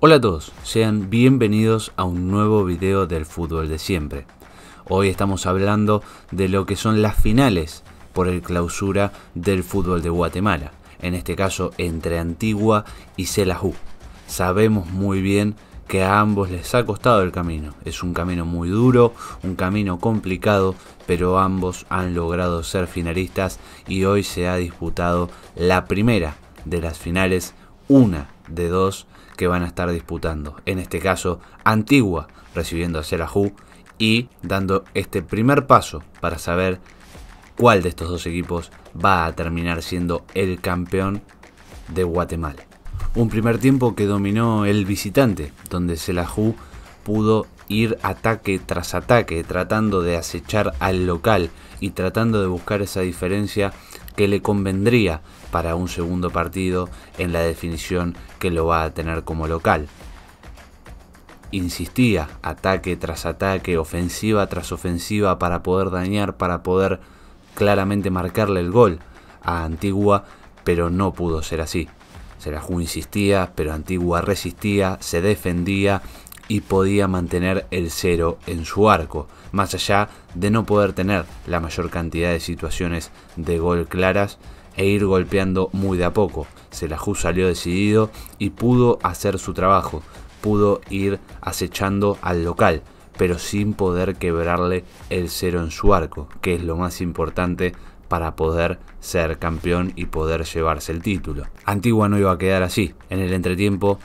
Hola a todos, sean bienvenidos a un nuevo video del fútbol de siempre. Hoy estamos hablando de lo que son las finales por el clausura del fútbol de Guatemala, en este caso entre Antigua y Xelajú. Sabemos muy bien que a ambos les ha costado el camino, es un camino muy duro, un camino complicado, pero ambos han logrado ser finalistas y hoy se ha disputado la primera de las finales, una de dos que van a estar disputando, en este caso Antigua recibiendo a Xelajú y dando este primer paso para saber cuál de estos dos equipos va a terminar siendo el campeón de Guatemala. Un primer tiempo que dominó el visitante, donde Xelajú pudo ir ataque tras ataque, tratando de acechar al local y tratando de buscar esa diferencia que le convendría para un segundo partido en la definición que lo va a tener como local. Insistía, ataque tras ataque, ofensiva tras ofensiva para poder dañar, para poder claramente marcarle el gol a Antigua, pero no pudo ser así. Xelajú insistía, pero Antigua resistía, se defendía y podía mantener el cero en su arco, más allá de no poder tener la mayor cantidad de situaciones de gol claras e ir golpeando muy de a poco. Xelajú salió decidido y pudo hacer su trabajo, pudo ir acechando al local, pero sin poder quebrarle el cero en su arco, que es lo más importante para poder ser campeón y poder llevarse el título. Antigua no iba a quedar así. En el entretiempo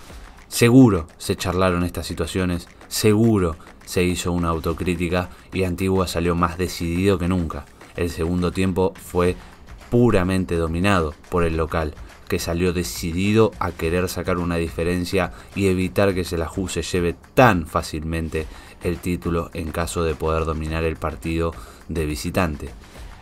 seguro se charlaron estas situaciones, seguro se hizo una autocrítica y Antigua salió más decidido que nunca. El segundo tiempo fue puramente dominado por el local, que salió decidido a querer sacar una diferencia y evitar que Xelajú se lleve tan fácilmente el título en caso de poder dominar el partido de visitante.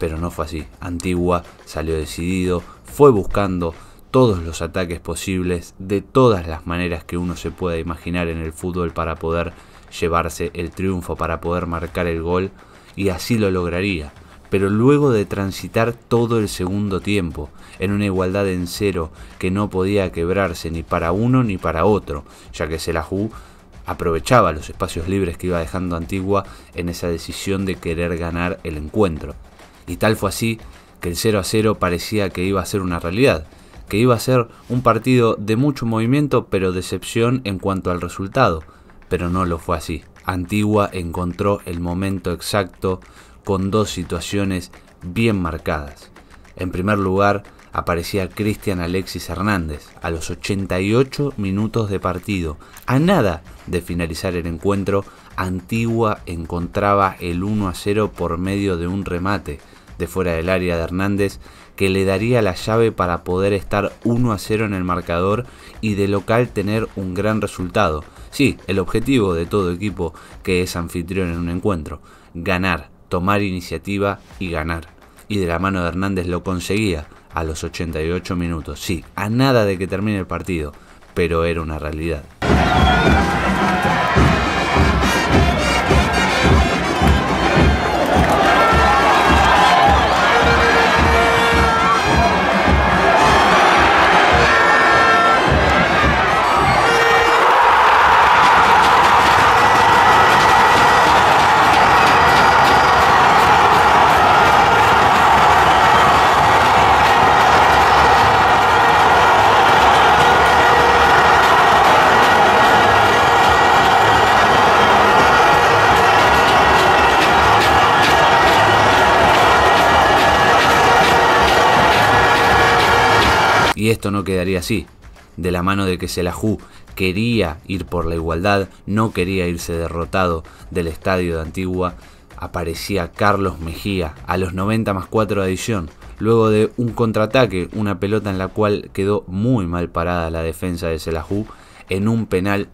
Pero no fue así. Antigua salió decidido, fue buscando todos los ataques posibles de todas las maneras que uno se pueda imaginar en el fútbol para poder llevarse el triunfo, para poder marcar el gol, y así lo lograría. Pero luego de transitar todo el segundo tiempo en una igualdad en cero que no podía quebrarse ni para uno ni para otro, ya que Xelajú aprovechaba los espacios libres que iba dejando Antigua en esa decisión de querer ganar el encuentro. Y tal fue así que el 0-0 parecía que iba a ser una realidad, que iba a ser un partido de mucho movimiento pero decepción en cuanto al resultado, pero no lo fue así. Antigua encontró el momento exacto con dos situaciones bien marcadas. En primer lugar aparecía Cristian Alexis Hernández a los 88 minutos de partido. A nada de finalizar el encuentro, Antigua encontraba el 1-0 por medio de un remate de fuera del área de Hernández que le daría la llave para poder estar 1-0 en el marcador y de local tener un gran resultado. Sí, el objetivo de todo equipo que es anfitrión en un encuentro, ganar, tomar iniciativa y ganar. Y de la mano de Hernández lo conseguía a los 88 minutos. Sí, a nada de que termine el partido, pero era una realidad. Y esto no quedaría así. De la mano de que Xelajú quería ir por la igualdad, no quería irse derrotado del estadio de Antigua, aparecía Carlos Mejía a los 90+4 de adición. Luego de un contraataque, una pelota en la cual quedó muy mal parada la defensa de Xelajú, en un penal,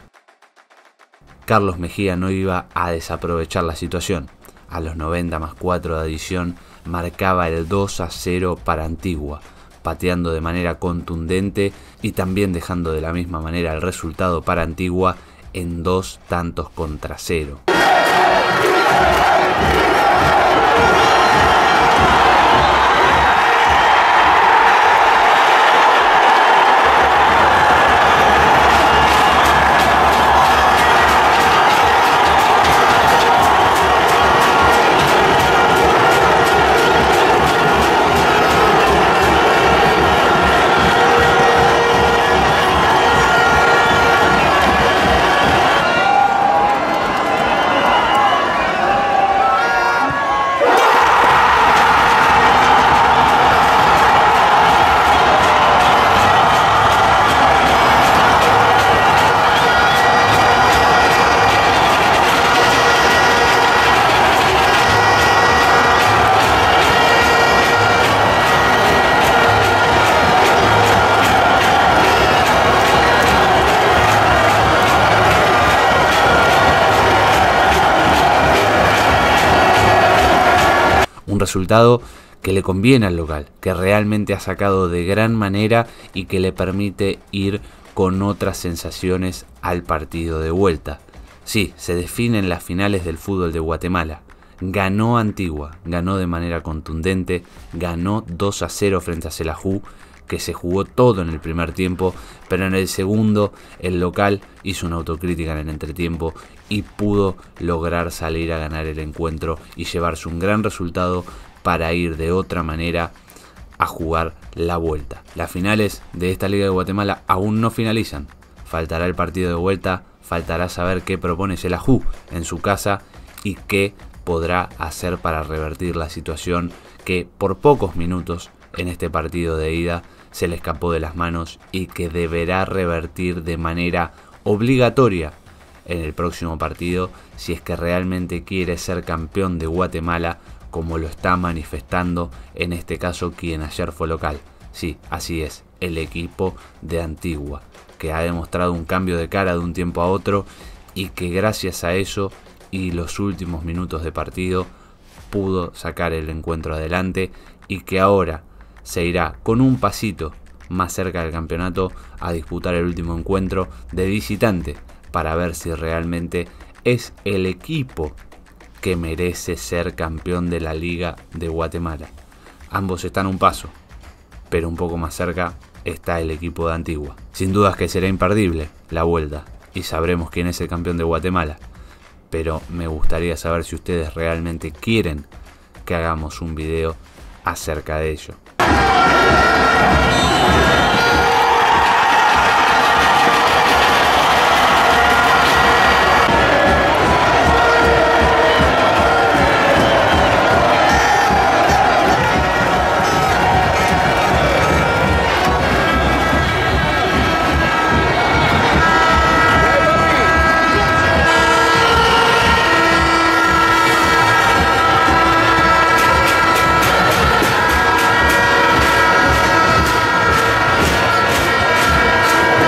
Carlos Mejía no iba a desaprovechar la situación. A los 90+4 de adición marcaba el 2-0 para Antigua, pateando de manera contundente y también dejando de la misma manera el resultado para Antigua en 2-0. resultado que le conviene al local, que realmente ha sacado de gran manera y que le permite ir con otras sensaciones al partido de vuelta. Sí, se definen las finales del fútbol de Guatemala. Ganó Antigua, ganó de manera contundente, ganó 2-0 frente a Xelajú, que se jugó todo en el primer tiempo, pero en el segundo el local hizo una autocrítica en el entretiempo y pudo lograr salir a ganar el encuentro y llevarse un gran resultado para ir de otra manera a jugar la vuelta. Las finales de esta Liga de Guatemala aún no finalizan. Faltará el partido de vuelta, faltará saber qué propone Xelajú en su casa y qué podrá hacer para revertir la situación que por pocos minutos en este partido de ida se le escapó de las manos y que deberá revertir de manera obligatoria en el próximo partido si es que realmente quiere ser campeón de Guatemala, como lo está manifestando en este caso quien ayer fue local. Sí, así es, el equipo de Antigua, que ha demostrado un cambio de cara de un tiempo a otro y que gracias a eso y los últimos minutos de partido pudo sacar el encuentro adelante y que ahora se irá con un pasito más cerca del campeonato a disputar el último encuentro de visitante para ver si realmente es el equipo que merece ser campeón de la Liga de Guatemala. Ambos están a un paso, pero un poco más cerca está el equipo de Antigua. Sin dudas que será imperdible la vuelta y sabremos quién es el campeón de Guatemala, pero me gustaría saber si ustedes realmente quieren que hagamos un video acerca de ello.